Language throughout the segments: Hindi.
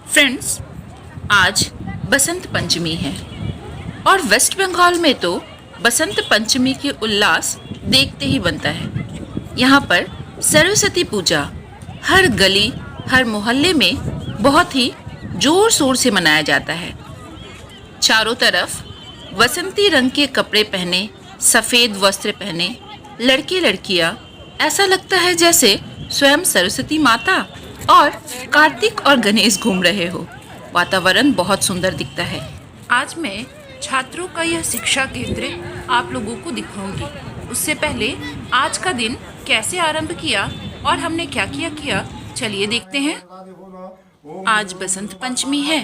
फ्रेंड्स, आज बसंत पंचमी है और वेस्ट बंगाल में तो बसंत पंचमी की उल्लास देखते ही बनता है। यहाँ पर सरस्वती पूजा हर गली हर मोहल्ले में बहुत ही जोर शोर से मनाया जाता है। चारों तरफ बसंती रंग के कपड़े पहने, सफ़ेद वस्त्र पहने लड़के लड़कियाँ, ऐसा लगता है जैसे स्वयं सरस्वती माता और कार्तिक और गणेश घूम रहे हो। वातावरण बहुत सुंदर दिखता है। आज मैं छात्रों का यह शिक्षा केंद्र आप लोगों को दिखाऊंगी। उससे पहले आज का दिन कैसे आरंभ किया और हमने क्या किया चलिए देखते हैं। आज बसंत पंचमी है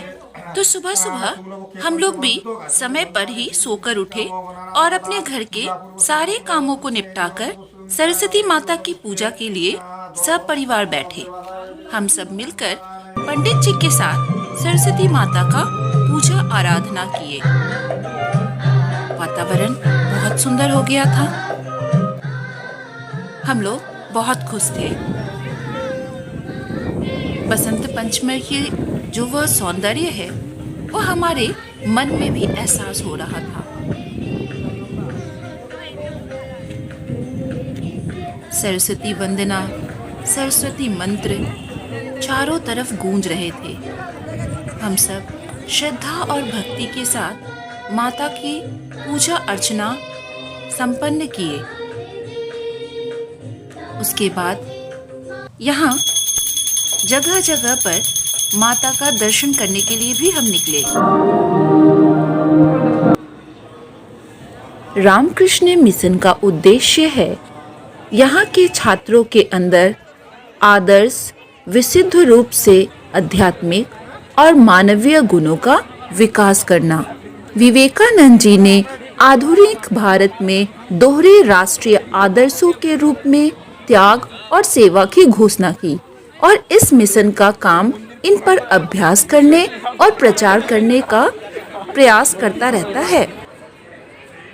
तो सुबह सुबह हम लोग भी समय पर ही सोकर उठे और अपने घर के सारे कामों को निपटाकर सरस्वती माता की पूजा के लिए सब परिवार बैठे। हम सब मिलकर पंडित जी के साथ सरस्वती माता का पूजा आराधना किए। वातावरण बहुत सुंदर हो गया था। हम लोग बहुत खुश थे। बसंत पंचमी की जो वह सौंदर्य है वो हमारे मन में भी एहसास हो रहा था। सरस्वती वंदना, सरस्वती मंत्र चारों तरफ गूंज रहे थे। हम सब श्रद्धा और भक्ति के साथ माता की पूजा अर्चना संपन्न किए। उसके बाद यहाँ जगह जगह पर माता का दर्शन करने के लिए भी हम निकले। रामकृष्ण मिशन का उद्देश्य है यहाँ के छात्रों के अंदर आदर्श विशुद्ध रूप से आध्यात्मिक और मानवीय गुणों का विकास करना। विवेकानंद जी ने आधुनिक भारत में दोहरे राष्ट्रीय आदर्शों के रूप में त्याग और सेवा की घोषणा की और इस मिशन का काम इन पर अभ्यास करने और प्रचार करने का प्रयास करता रहता है।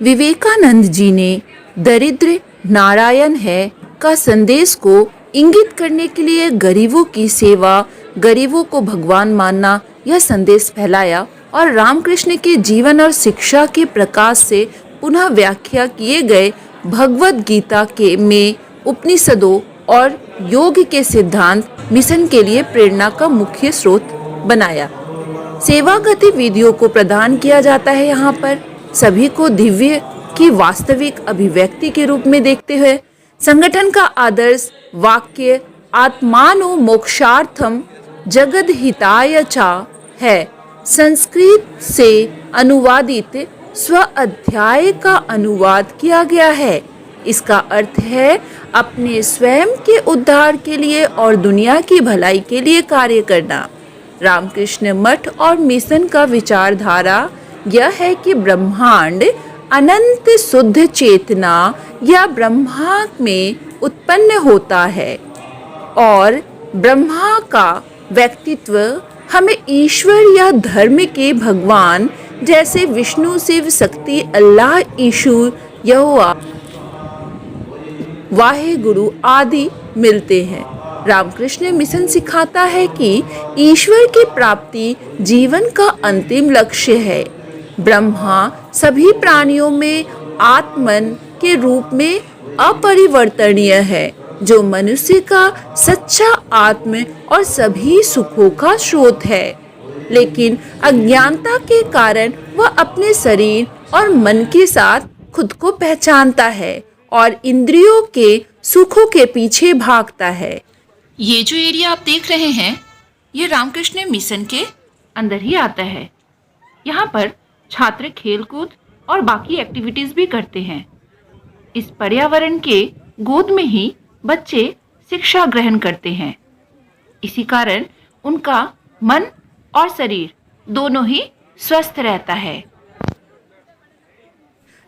विवेकानंद जी ने दरिद्र नारायण है का संदेश को इंगित करने के लिए गरीबों की सेवा, गरीबों को भगवान मानना यह संदेश फैलाया और रामकृष्ण के जीवन और शिक्षा के प्रकाश से पुनः व्याख्या किए गए भगवद गीता के में उपनिषदों और योग के सिद्धांत मिशन के लिए प्रेरणा का मुख्य स्रोत बनाया। सेवा गतिविधियों को प्रदान किया जाता है। यहाँ पर सभी को दिव्य की वास्तविक अभिव्यक्ति के रूप में देखते हुए संगठन का आदर्श वाक्य आत्मानो मोक्षार्थम जगद हिताय चा है। संस्कृत से अनुवादित स्व अध्याय का अनुवाद किया गया है। इसका अर्थ है अपने स्वयं के उद्धार के लिए और दुनिया की भलाई के लिए कार्य करना। रामकृष्ण मठ और मिशन का विचारधारा यह है कि ब्रह्मांड अनंत शुद्ध चेतना या ब्रह्मा में उत्पन्न होता है और ब्रह्मा का व्यक्तित्व हमें ईश्वर या धर्म के भगवान जैसे विष्णु, शिव, शक्ति, अल्लाह, यीशु, यहोवा, वाहे गुरु आदि मिलते हैं। रामकृष्ण मिशन सिखाता है कि ईश्वर की प्राप्ति जीवन का अंतिम लक्ष्य है। ब्रह्मा सभी प्राणियों में आत्मन के रूप में अपरिवर्तनीय है, जो मनुष्य का सच्चा आत्म और सभी सुखों का स्रोत है। लेकिन अज्ञानता के कारण वह अपने शरीर और मन के साथ खुद को पहचानता है और इंद्रियों के सुखों के पीछे भागता है। ये जो एरिया आप देख रहे हैं ये रामकृष्ण मिशन के अंदर ही आता है। यहाँ पर छात्र खेलकूद और बाकी एक्टिविटीज भी करते हैं। इस पर्यावरण के गोद में ही बच्चे शिक्षा ग्रहण करते हैं। इसी कारण उनका मन और शरीर दोनों ही स्वस्थ रहता है।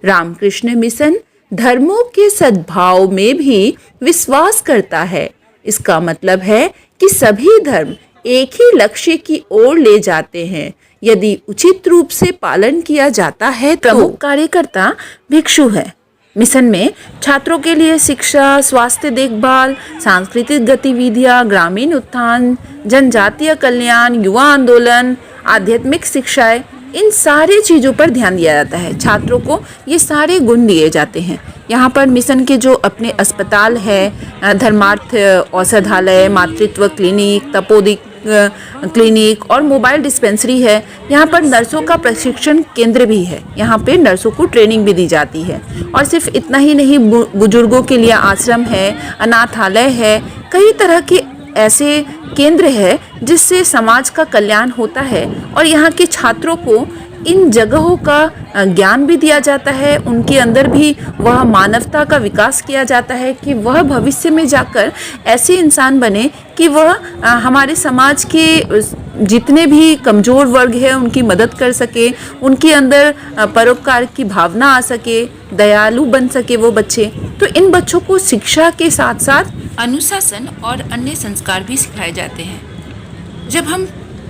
रामकृष्ण मिशन धर्मों के सद्भाव में भी विश्वास करता है। इसका मतलब है कि सभी धर्म एक ही लक्ष्य की ओर ले जाते हैं यदि उचित रूप से पालन किया जाता है। प्रमुख कार्यकर्ता भिक्षु है। मिशन में छात्रों के लिए शिक्षा, स्वास्थ्य देखभाल, सांस्कृतिक गतिविधियां, ग्रामीण उत्थान, जनजातीय कल्याण, युवा आंदोलन, आध्यात्मिक शिक्षाएं, इन सारी चीज़ों पर ध्यान दिया जाता है। छात्रों को ये सारे गुण दिए जाते हैं। यहाँ पर मिशन के जो अपने अस्पताल है, धर्मार्थ औषधालय, मातृत्व क्लिनिक, तपोदिक क्लिनिक और मोबाइल डिस्पेंसरी है। यहाँ पर नर्सों का प्रशिक्षण केंद्र भी है। यहाँ पे नर्सों को ट्रेनिंग भी दी जाती है। और सिर्फ इतना ही नहीं, बुजुर्गों के लिए आश्रम है, अनाथालय है, कई तरह के ऐसे केंद्र है जिससे समाज का कल्याण होता है। और यहाँ के छात्रों को इन जगहों का ज्ञान भी दिया जाता है। उनके अंदर भी वह मानवता का विकास किया जाता है कि वह भविष्य में जाकर ऐसे इंसान बने कि वह हमारे समाज के जितने भी कमज़ोर वर्ग हैं उनकी मदद कर सके, उनके अंदर परोपकार की भावना आ सके, दयालु बन सके वो बच्चे। तो इन बच्चों को शिक्षा के साथ साथ अनुशासन और अन्य संस्कार भी सिखाए जाते हैं। जब हम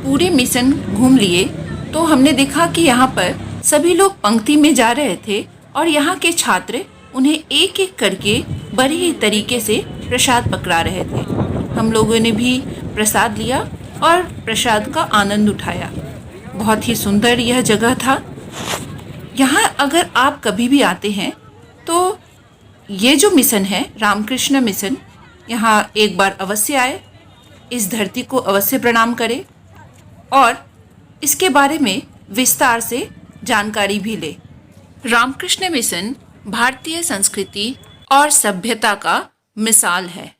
पूरे मिशन घूम लिए तो हमने देखा कि यहाँ पर सभी लोग पंक्ति में जा रहे थे और यहाँ के छात्र उन्हें एक एक करके बड़े ही तरीके से प्रसाद पकड़ा रहे थे। हम लोगों ने भी प्रसाद लिया और प्रसाद का आनंद उठाया। बहुत ही सुंदर यह जगह था। यहाँ अगर आप कभी भी आते हैं तो ये जो मिशन है, रामकृष्ण मिशन, यहाँ एक बार अवश्य आए, इस धरती को अवश्य प्रणाम करें और इसके बारे में विस्तार से जानकारी भी ले। रामकृष्ण मिशन भारतीय संस्कृति और सभ्यता का मिसाल है।